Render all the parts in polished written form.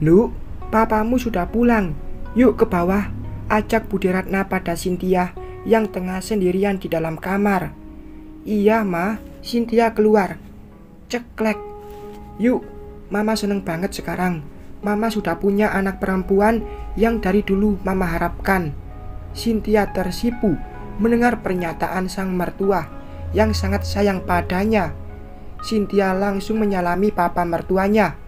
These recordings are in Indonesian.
"Lu, papamu sudah pulang. Yuk ke bawah," ajak Budi Ratna pada Cynthia yang tengah sendirian di dalam kamar. "Iya, Ma," Cynthia keluar. Ceklek. "Yuk, Mama seneng banget sekarang. Mama sudah punya anak perempuan yang dari dulu Mama harapkan." Cynthia tersipu mendengar pernyataan sang mertua yang sangat sayang padanya. Cynthia langsung menyalami papa mertuanya.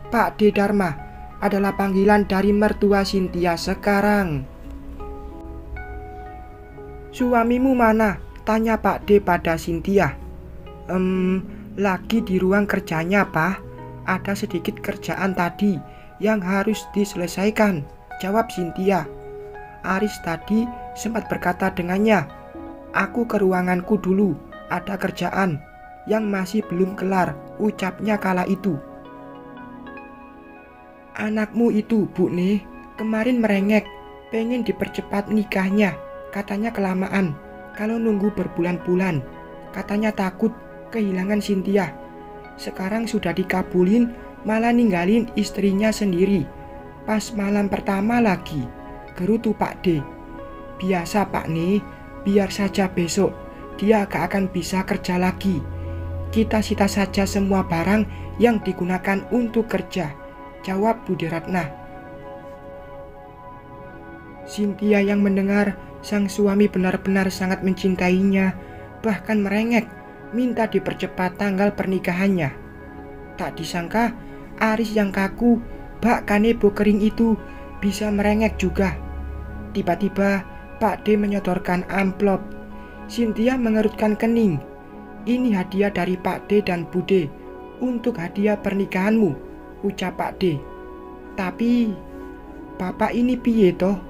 "Pak D. Dharma," adalah panggilan dari mertua Cynthia sekarang. "Suamimu mana?" tanya Pak D pada Cynthia. Lagi di ruang kerjanya, Pak. Ada sedikit kerjaan tadi yang harus diselesaikan," jawab Cynthia. Aris tadi sempat berkata dengannya, "Aku ke ruanganku dulu, ada kerjaan yang masih belum kelar," ucapnya kala itu. "Anakmu itu, Bu nih, kemarin merengek, pengen dipercepat nikahnya. Katanya kelamaan, kalau nunggu berbulan-bulan. Katanya takut kehilangan Cynthia. Sekarang sudah dikabulin, malah ninggalin istrinya sendiri. Pas malam pertama lagi," gerutu Pak D. "Biasa Pak nih, biar saja besok dia gak akan bisa kerja lagi. Kita sita saja semua barang yang digunakan untuk kerja," jawab Budi Ratna. Cynthia yang mendengar sang suami benar-benar sangat mencintainya, bahkan merengek minta dipercepat tanggal pernikahannya. Tak disangka Aris yang kaku bak kanebo kering itu bisa merengek juga. Tiba-tiba Pak D menyodorkan amplop. Cynthia mengerutkan kening. "Ini hadiah dari Pak D dan Bude untuk hadiah pernikahanmu," ucap Pak D. "Tapi Bapak ini piye toh?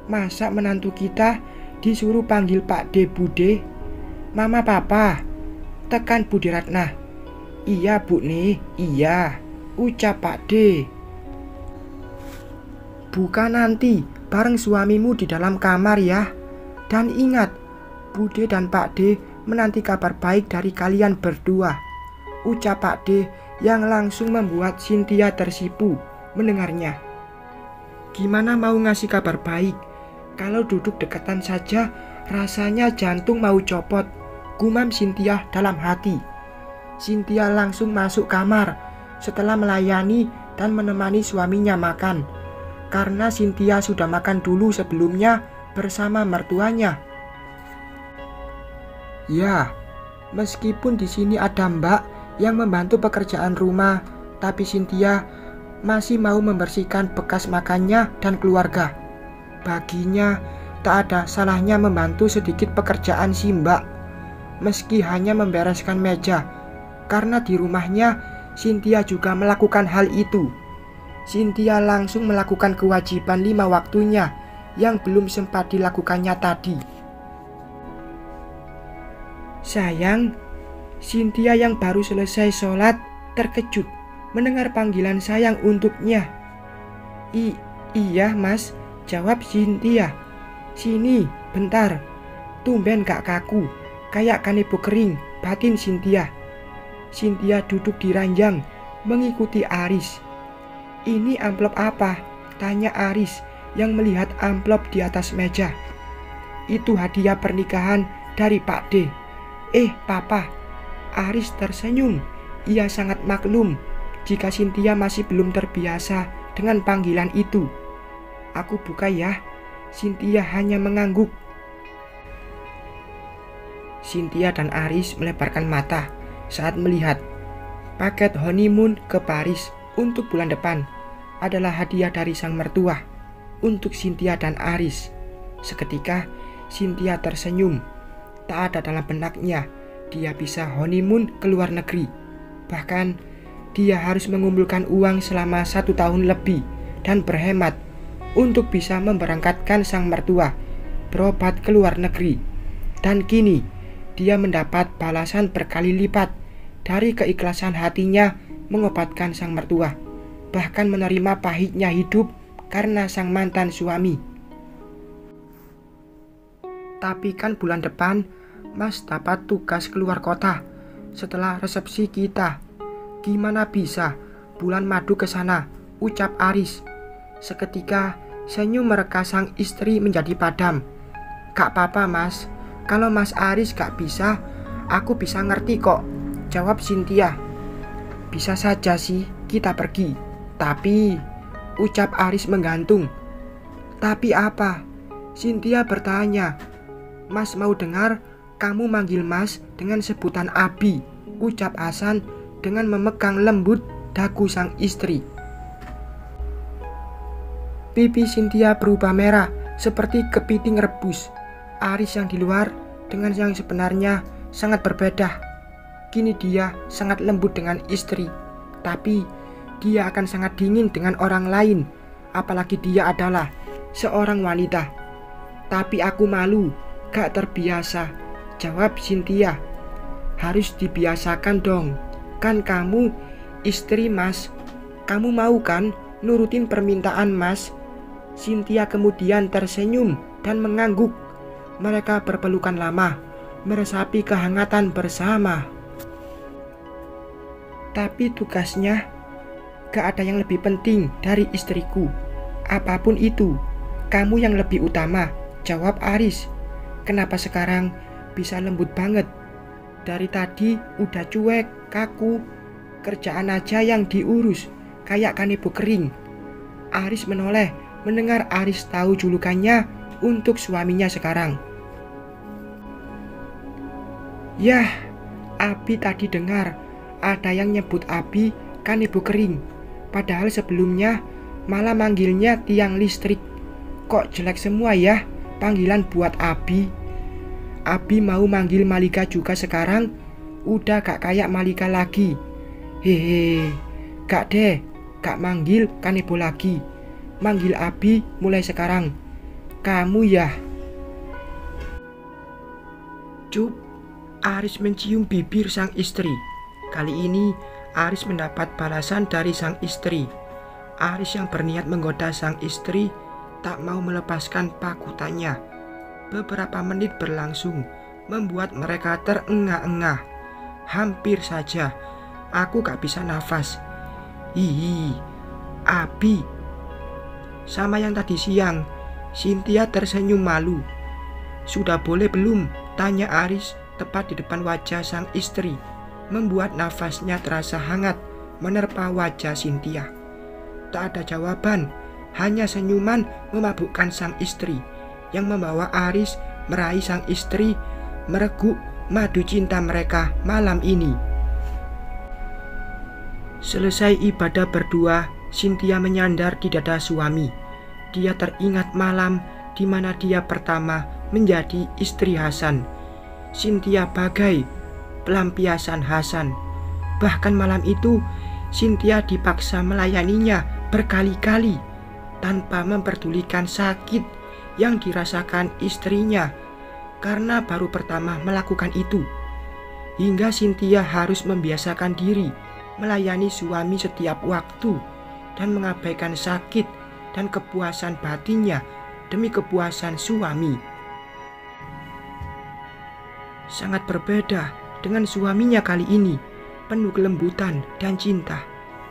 Masa menantu kita disuruh panggil Pak D Bude?" "Mama Papa," tekan Budi Ratna. "Iya Bu nih, iya," ucap Pak D. "Buka nanti bareng suamimu di dalam kamar ya. Dan ingat, Bude dan Pak D menanti kabar baik dari kalian berdua," ucap Pak D yang langsung membuat Cynthia tersipu mendengarnya. Gimana mau ngasih kabar baik? Kalau duduk dekatan saja rasanya jantung mau copot, gumam Cynthia dalam hati. Cynthia langsung masuk kamar setelah melayani dan menemani suaminya makan, karena Cynthia sudah makan dulu sebelumnya bersama mertuanya. Ya, meskipun di sini ada Mbak yang membantu pekerjaan rumah, tapi Cynthia masih mau membersihkan bekas makannya dan keluarga. Baginya tak ada salahnya membantu sedikit pekerjaan si Mbak, meski hanya membereskan meja, karena di rumahnya Cynthia juga melakukan hal itu. Cynthia langsung melakukan kewajiban 5 waktunya yang belum sempat dilakukannya tadi. "Sayang," Cynthia yang baru selesai sholat terkejut mendengar panggilan sayang untuknya. Iya Mas," jawab Cynthia. "Sini, bentar. Tumben gak kaku, kayak kanebo kering," batin Cynthia. Cynthia duduk di ranjang mengikuti Aris. "Ini amplop apa?" tanya Aris yang melihat amplop di atas meja. "Itu hadiah pernikahan dari Pak D." Papa." Aris tersenyum. Ia sangat maklum jika Cynthia masih belum terbiasa dengan panggilan itu. "Aku buka ya." Cynthia hanya mengangguk. Cynthia dan Aris melebarkan mata saat melihat paket honeymoon ke Paris untuk bulan depan adalah hadiah dari sang mertua untuk Cynthia dan Aris. Seketika Cynthia tersenyum. Tak ada dalam benaknya dia bisa honeymoon ke luar negeri. Bahkan dia harus mengumpulkan uang selama 1 tahun lebih dan berhemat untuk bisa memberangkatkan sang mertua berobat ke luar negeri. Dan kini dia mendapat balasan berkali lipat dari keikhlasan hatinya mengobatkan sang mertua, bahkan menerima pahitnya hidup karena sang mantan suami. "Tapi kan bulan depan Mas dapat tugas keluar kota setelah resepsi kita. Gimana bisa bulan madu ke sana?" ucap Aris. Seketika senyum mereka sang istri menjadi padam. Gak apa-apa mas, kalau Mas Aris gak bisa, aku bisa ngerti kok, jawab Cynthia. Bisa saja sih kita pergi, tapi, ucap Aris menggantung. Tapi apa? Cynthia bertanya. Mas mau dengar kamu manggil Mas dengan sebutan Abi, ucap Hasan dengan memegang lembut dagu sang istri. Pipi Cynthia berubah merah seperti kepiting rebus. Aris yang di luar dengan yang sebenarnya sangat berbeda. Kini dia sangat lembut dengan istri, tapi dia akan sangat dingin dengan orang lain, apalagi dia adalah seorang wanita. Tapi aku malu, gak terbiasa, jawab Cynthia. Harus dibiasakan dong, kan kamu istri Mas. Kamu mau kan nurutin permintaan Mas? Cynthia kemudian tersenyum dan mengangguk. Mereka berpelukan lama, meresapi kehangatan bersama. Tapi tugasnya gak ada yang lebih penting dari istriku. Apapun itu, kamu yang lebih utama, jawab Aris. Kenapa sekarang bisa lembut banget? Dari tadi udah cuek, kaku. Kerjaan aja yang diurus, kayak kanebo kering. Aris menoleh mendengar Aris tahu julukannya untuk suaminya sekarang. Yah, Abi tadi dengar ada yang nyebut Abi kanebo kering. Padahal sebelumnya malah manggilnya tiang listrik. Kok jelek semua ya panggilan buat Abi. Abi mau manggil Malika juga sekarang. Udah gak kayak Malika lagi. Hehe, gak deh, gak manggil kanebo lagi. Manggil Abi mulai sekarang. Kamu ya. Cup, Aris mencium bibir sang istri. Kali ini Aris mendapat balasan dari sang istri. Aris yang berniat menggoda sang istri tak mau melepaskan pakutannya. Beberapa menit berlangsung, membuat mereka terengah-engah. Hampir saja aku gak bisa nafas. Hihi, Abi. Sama yang tadi siang, Cynthia tersenyum malu. Sudah boleh belum? Tanya Aris tepat di depan wajah sang istri, membuat nafasnya terasa hangat menerpa wajah Cynthia. Tak ada jawaban, hanya senyuman memabukkan sang istri yang membawa Aris meraih sang istri mereguk madu cinta mereka malam ini. Selesai ibadah berdua, Cynthia menyandar di dada suami. Dia teringat malam di mana dia pertama menjadi istri Hasan. Cynthia bagai pelampiasan Hasan. Bahkan malam itu Cynthia dipaksa melayaninya berkali-kali tanpa memperdulikan sakit yang dirasakan istrinya karena baru pertama melakukan itu. Hingga Cynthia harus membiasakan diri melayani suami setiap waktu dan mengabaikan sakit dan kepuasan batinnya demi kepuasan suami. Sangat berbeda dengan suaminya kali ini, penuh kelembutan dan cinta.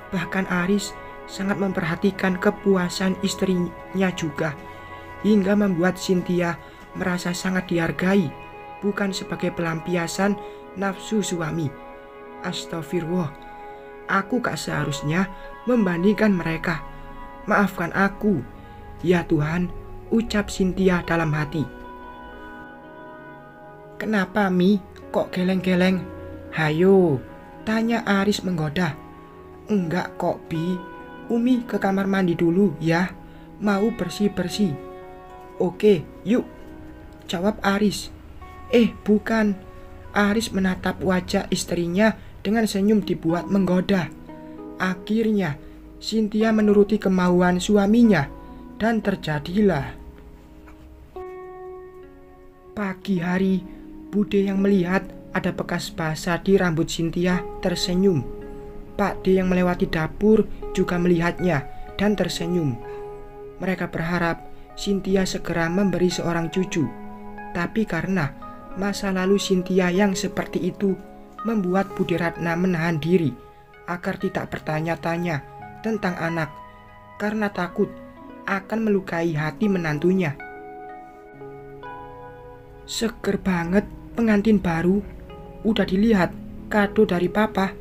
Bahkan Aris sangat memperhatikan kepuasan istrinya juga, hingga membuat Cynthia merasa sangat dihargai, bukan sebagai pelampiasan nafsu suami. Astagfirullah, aku gak seharusnya membandingkan mereka. Maafkan aku, ya Tuhan, ucap Cynthia dalam hati. Kenapa Mi, kok geleng-geleng? Hayo, tanya Aris menggoda. Enggak kok Bi, Umi ke kamar mandi dulu ya, mau bersih-bersih. Oke, yuk, jawab Aris. Bukan. Aris menatap wajah istrinya dengan senyum dibuat menggoda. Akhirnya Cynthia menuruti kemauan suaminya dan terjadilah. Pagi hari, Bude yang melihat ada bekas basah di rambut Cynthia tersenyum. Pak D yang melewati dapur juga melihatnya dan tersenyum. Mereka berharap Cynthia segera memberi seorang cucu. Tapi karena masa lalu Cynthia yang seperti itu membuat Bude Ratna menahan diri agar tidak bertanya-tanya tentang anak karena takut akan melukai hati menantunya. Seger banget pengantin baru. Udah dilihat kado dari papa?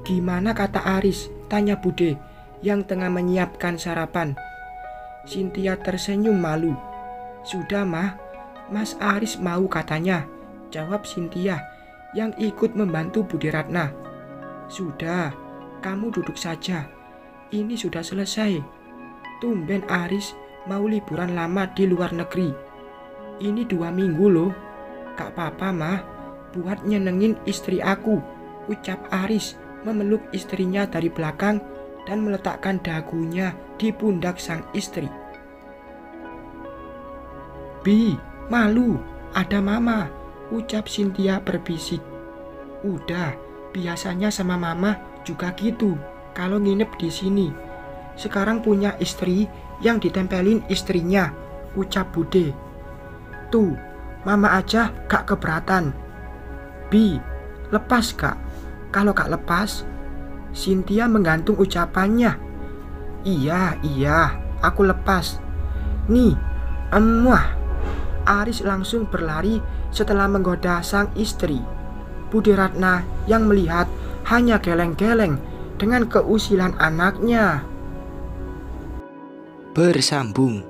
Gimana kata Aris? Tanya Bude yang tengah menyiapkan sarapan. Cynthia tersenyum malu. Sudah mah, Mas Aris mau katanya, jawab Cynthia yang ikut membantu Bude Ratna. Sudah, kamu duduk saja. Ini sudah selesai. Tumben Aris mau liburan lama di luar negeri. Ini 2 minggu loh. Gak apa-apa mah, buat nyenengin istri aku, ucap Aris memeluk istrinya dari belakang dan meletakkan dagunya di pundak sang istri. Bi, malu, ada mama, ucap Cynthia berbisik. Udah, biasanya sama mama juga gitu kalau nginep di sini. Sekarang punya istri yang ditempelin istrinya, ucap Bude. Tuh, mama aja gak keberatan. Bi, lepas gak? Kalau gak lepas, Cynthia menggantung ucapannya. Iya, aku lepas. Nih, emuah. Aris langsung berlari setelah menggoda sang istri. Bude Ratna yang melihat hanya geleng-geleng dengan keusilan anaknya. Bersambung.